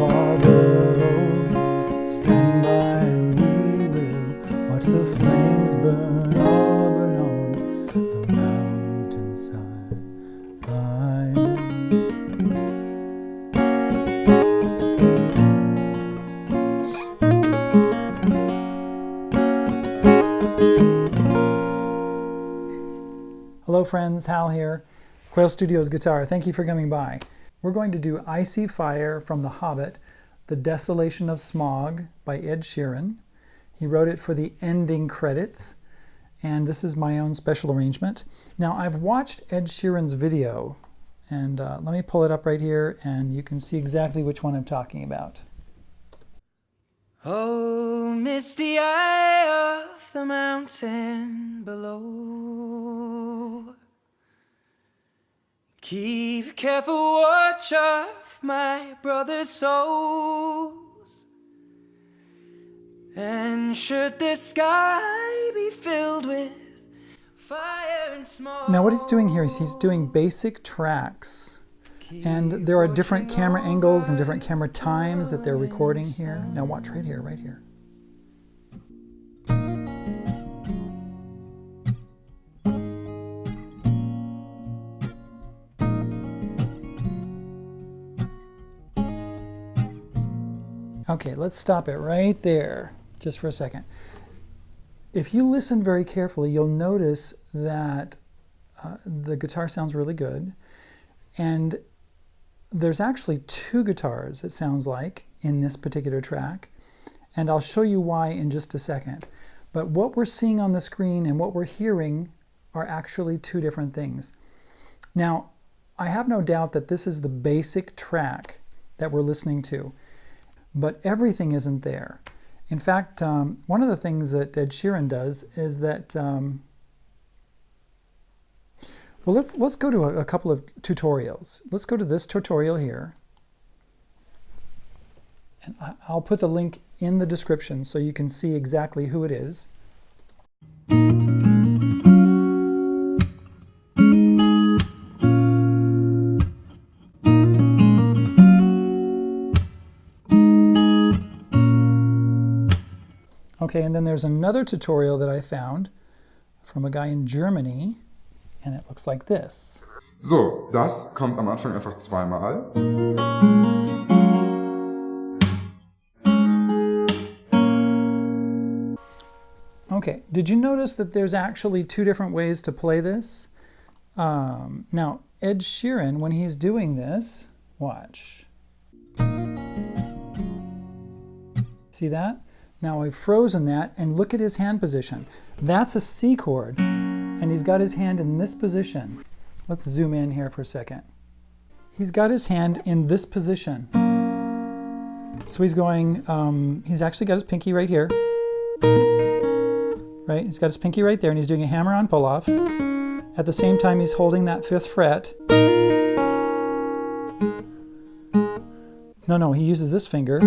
Father old, stand by and we will watch the flames burn auburn on the mountainside. Hello friends, Hal here, Quail Studios Guitar. Thank you for coming by. We're going to do Icy Fire from the Hobbit, The Desolation of Smaug by Ed Sheeran. He wrote it for the ending credits, and this is my own special arrangement. Now I've watched Ed Sheeran's video, and let me pull it up right here and you can see exactly which one I'm talking about. Oh, misty eye of the mountain below, keep careful watch of my brother's souls, and should the sky be filled with fire and smoke. Now what he's doing here is he's doing basic tracks. And there are different camera angles and different camera times that they're recording here. Now watch right here, right here. Okay, let's stop it right there, just for a second. If you listen very carefully, you'll notice that the guitar sounds really good. And there's actually two guitars, it sounds like, in this particular track. And I'll show you why in just a second. But what we're seeing on the screen and what we're hearing are actually two different things. Now, I have no doubt that this is the basic track that we're listening to, but everything isn't there. In fact, one of the things that Ed Sheeran does is that well, let's go to a couple of tutorials. Let's go to this tutorial here. And I'll put the link in the description so you can see exactly who it is. Okay, and then there's another tutorial that I found from a guy in Germany. And it looks like this. So, das kommt am Anfang einfach zweimal. Okay, did you notice that there's actually two different ways to play this? Now, Ed Sheeran, when he's doing this, watch. See that? Now I've frozen that, and look at his hand position. That's a C chord. And he's got his hand in this position. Let's zoom in here for a second. He's got his hand in this position. So he's going, he's actually got his pinky right here. Right? He's got his pinky right there and he's doing a hammer-on pull-off. At the same time he's holding that 5th fret. No, he uses this finger.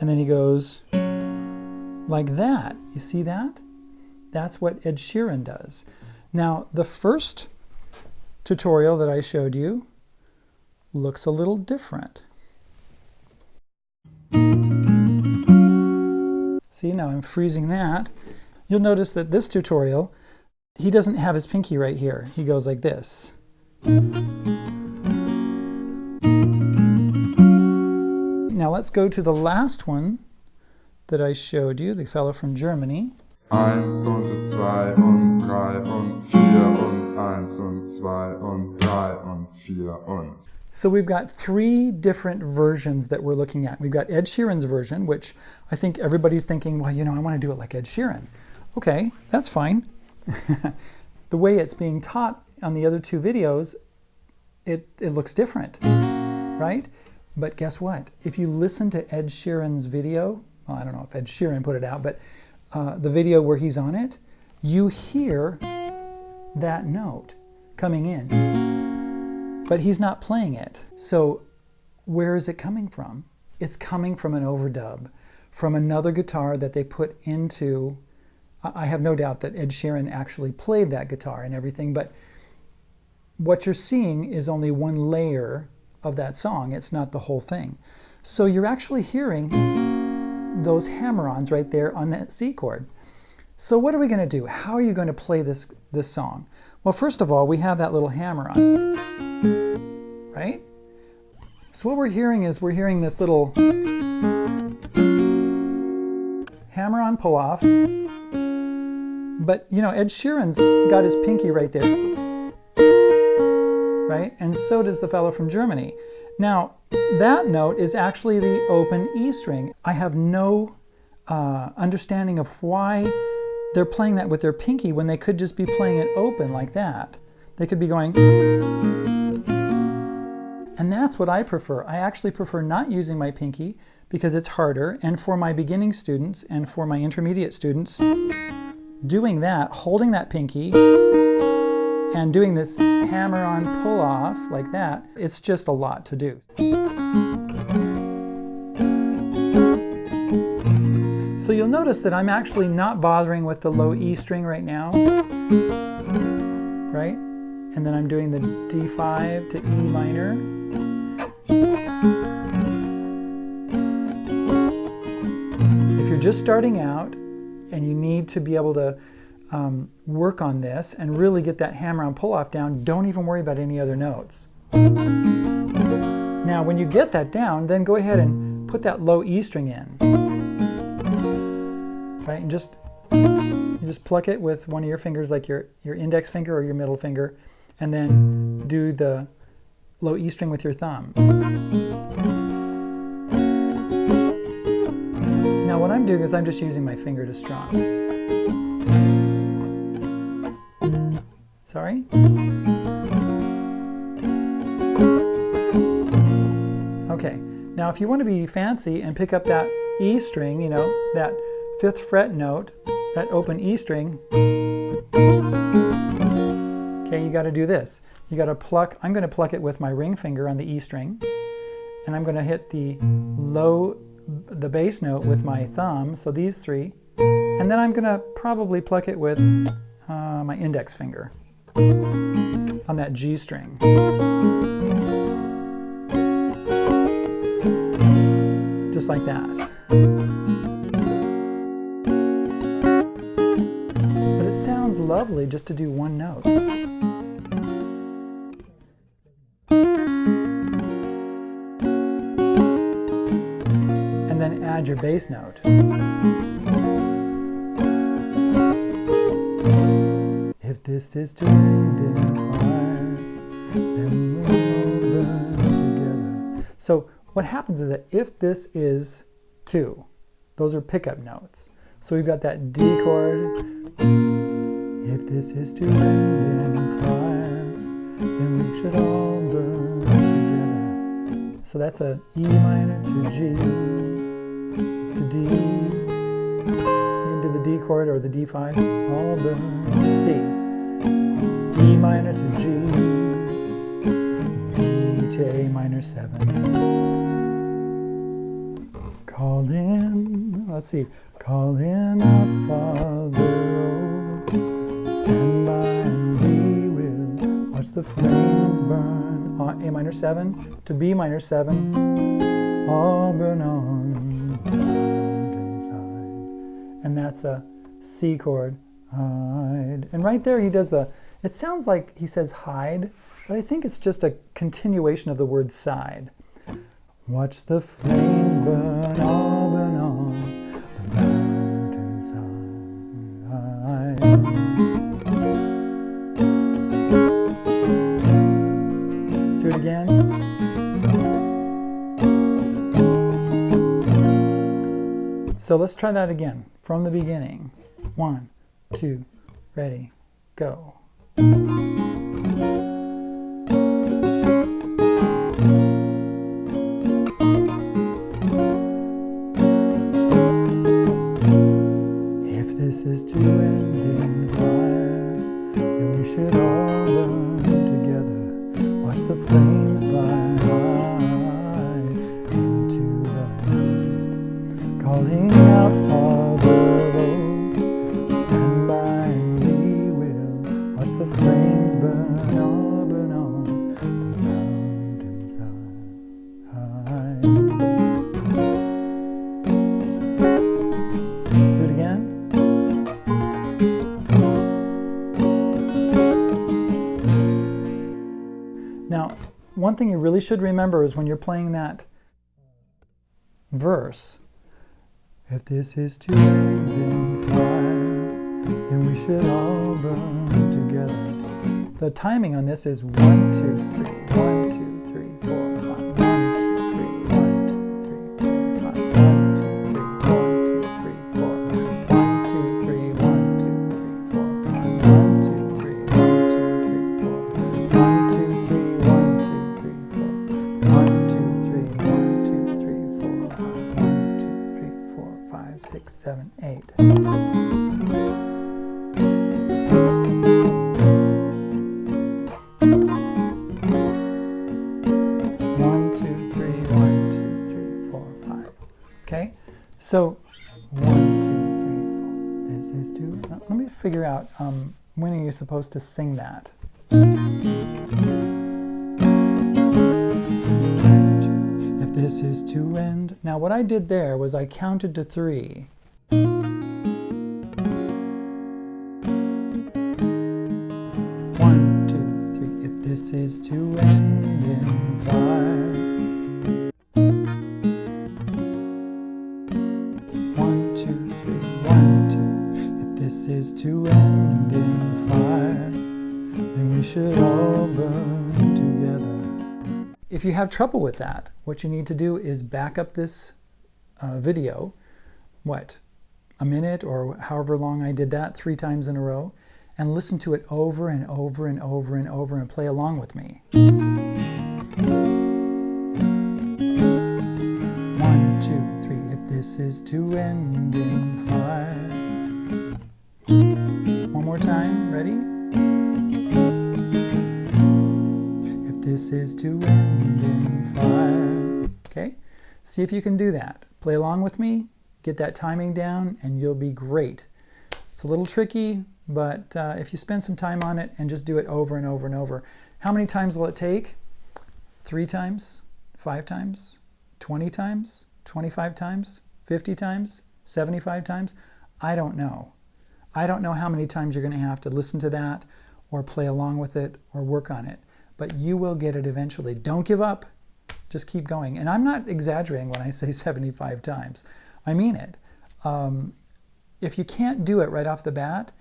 And then he goes like that. You see that? That's what Ed Sheeran does. Now, the first tutorial that I showed you looks a little different. See, now I'm freezing that. You'll notice that this tutorial, he doesn't have his pinky right here. He goes like this. Now let's go to the last one that I showed you, the fellow from Germany. 1 und 2 und 3 und 4 und 1 und 2 und 3 und 4 und. So we've got three different versions that we're looking at. We've got Ed Sheeran's version, which I think everybody's thinking, well, you know, I want to do it like Ed Sheeran. Okay, that's fine. The way it's being taught on the other two videos, it looks different, right? But guess what? If you listen to Ed Sheeran's video, well, I don't know if Ed Sheeran put it out, but the video where he's on it, you hear that note coming in, but he's not playing it. So where is it coming from? It's coming from an overdub, from another guitar that they put into, I have no doubt that Ed Sheeran actually played that guitar and everything, but what you're seeing is only one layer of that song. It's not the whole thing. So you're actually hearing those hammer-ons right there on that C chord. So what are we going to do? How are you going to play this song? Well, first of all, we have that little hammer-on, right? So what we're hearing is we're hearing this little hammer-on pull-off. But, you know, Ed Sheeran's got his pinky right there, right? And so does the fellow from Germany. Now, that note is actually the open E string. I have no understanding of why they're playing that with their pinky when they could just be playing it open like that. They could be going, and that's what I prefer. I actually prefer not using my pinky because it's harder, and for my beginning students and for my intermediate students, doing that, holding that pinky and doing this hammer-on pull-off like that, it's just a lot to do. So you'll notice that I'm actually not bothering with the low E string right now, right? And then I'm doing the D5 to E minor. If you're just starting out and you need to be able to work on this and really get that hammer-on pull-off down, don't even worry about any other notes. Now, when you get that down, then go ahead and put that low E string in. Right, and you just pluck it with one of your fingers, like your index finger or your middle finger, and then do the low E string with your thumb. Now what I'm doing is I'm just using my finger to strum. Sorry? Okay, now if you want to be fancy and pick up that E string, you know, that 5th fret note, that open E string, okay, you got to do this. You got to pluck, I'm going to pluck it with my ring finger on the E string, and I'm going to hit the bass note with my thumb, so these three, and then I'm going to probably pluck it with my index finger on that G string. Just like that. But it sounds lovely just to do one note. And then add your bass note. If this is to end in fire, then we'll all burn together. So what happens is that if this is 2, those are pickup notes. So we've got that D chord. If this is to end in fire, then we should all burn together. So that's a E minor to G to D. You can do the D chord or the D5. All burn to C. E minor to G. D to A minor 7. Call in, let's see, call in out, Father, oh, stand by and we will watch the flames burn. A minor 7 to B minor 7, all burn on the mountainside. And that's a C chord, hide. And right there he does it sounds like he says hide, but I think it's just a continuation of the word side. Watch the flames burn, all burn on the mountainside. Do it again. So let's try that again from the beginning. 1, 2, ready, go. This is to end in fire, then we should all burn together. Watch the flames fly high into the night. Calling out, Father, oh, stand by and we will watch the flames burn, all burn on the mountainside. Now, one thing you really should remember is when you're playing that verse, if this is to end in fire, then we should all burn together. The timing on this is 1, 2, 3, 1, 2, 3, 4, 5, 1, 2, 3, 1, 2, 3, 4, 5, 1, 2, 3, 1, 2, 3, 4, 1, 2, 3, 1, 2, 3, 4, 5, 1, 2, 3, 1, 2, 3, 4, 1, 2, 3, 1, 2, 3, 4, 1, 2, 3, 1, 2, 3, 4, 5, 1, 2, 3, 4, 5, 6, 7, 8. 1, 2, 3, 1, 2, 3, 4, 5. Okay, so 1, 2, 3, 4. This is 2. Let me figure out when are you supposed to sing that? If this is to end. Now, what I did there was I counted to 3. This is to end in fire. 1, 2, 3, 1, 2. If this is to end in fire, then we should all burn together. If you have trouble with that, what you need to do is back up this video, a minute or however long I did that, 3 times in a row, and listen to it over and over and over and over and play along with me. 1, 2, 3. If this is to end in fire. One more time. Ready? If this is to end in fire. Okay? See if you can do that. Play along with me, get that timing down, and you'll be great. It's a little tricky, but if you spend some time on it and just do it over and over and over. How many times will it take? 3 times? 5 times? 20 times? 25 times? 50 times? 75 times? I don't know. I don't know how many times you're going to have to listen to that or play along with it or work on it. But you will get it eventually. Don't give up. Just keep going. And I'm not exaggerating when I say 75 times. I mean it. If you can't do it right off the bat,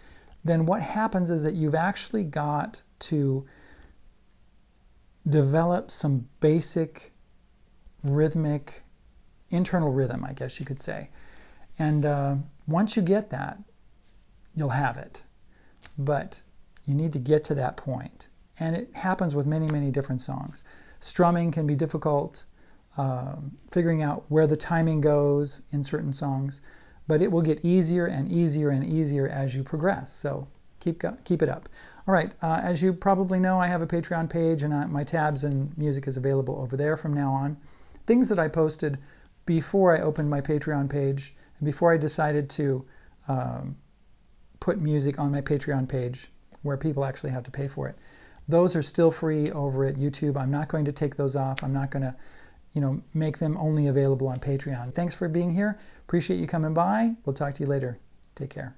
then what happens is that you've actually got to develop some basic rhythmic, internal rhythm, I guess you could say. And once you get that, you'll have it. But you need to get to that point. And it happens with many, many different songs. Strumming can be difficult, figuring out where the timing goes in certain songs. But it will get easier and easier and easier as you progress. So keep it up. All right, as you probably know, I have a Patreon page, and my tabs and music is available over there from now on. Things that I posted before I opened my Patreon page, and before I decided to put music on my Patreon page where people actually have to pay for it. Those are still free over at YouTube. I'm not going to take those off. I'm not going to make them only available on Patreon. Thanks for being here. Appreciate you coming by. We'll talk to you later. Take care.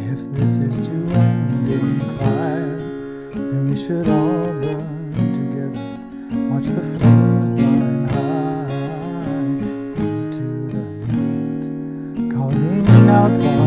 If this is to end in fire, then we should all burn together. Watch the flames climb high into the night, calling out for